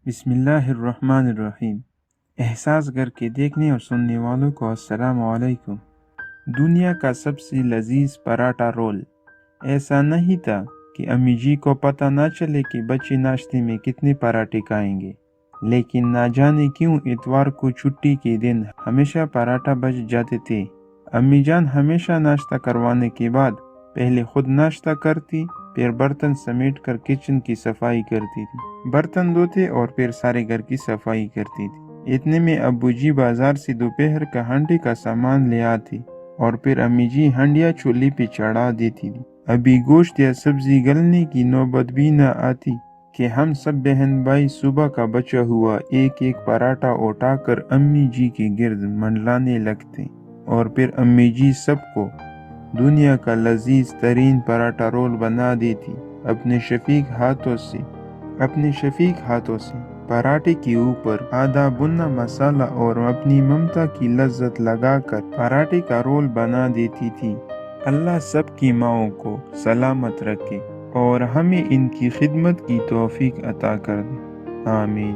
بسم اللہ الرحمن الرحیم۔ احساس کر کے دیکھنے اور سننے والوں کو السلام علیکم۔ دنیا کا سب سے لذیذ پراٹھا رول۔ ایسا نہیں تھا کہ امی جی کو پتہ نہ چلے کہ بچے ناشتے میں کتنے پراٹھے کھائیں گے، لیکن نہ جانے کیوں اتوار کو چھٹی کے دن ہمیشہ پراٹھا بچ جاتے تھے۔ امی جان ہمیشہ ناشتہ کروانے کے بعد پہلے خود ناشتہ کرتی، پھر برتن سمیٹ کر کچن کی صفائی کرتی تھی، برتن دھوتے اور پھر سارے گھر کی صفائی کرتی تھی۔ اتنے میں ابو جی بازار سے دوپہر کا ہانڈی کا سامان لے آتے اور پھر امی جی ہانڈیاں چولہے پہ چڑھا دیتی تھی۔ ابھی گوشت یا سبزی گلنے کی نوبت بھی نہ آتی کہ ہم سب بہن بھائی صبح کا بچا ہوا ایک ایک پراٹھا اٹھا کر امی جی کے گرد منڈلانے لگتے اور پھر امی جی سب کو دنیا کا لذیذ ترین پراٹھا رول بنا دیتی اپنے شفیق ہاتھوں سے پراٹھے کے اوپر آدھا بھنا مسالہ اور اپنی ممتا کی لذت لگا کر پراٹھے کا رول بنا دیتی تھی۔ اللہ سب کی ماؤں کو سلامت رکھے اور ہمیں ان کی خدمت کی توفیق عطا کر دے، آمین۔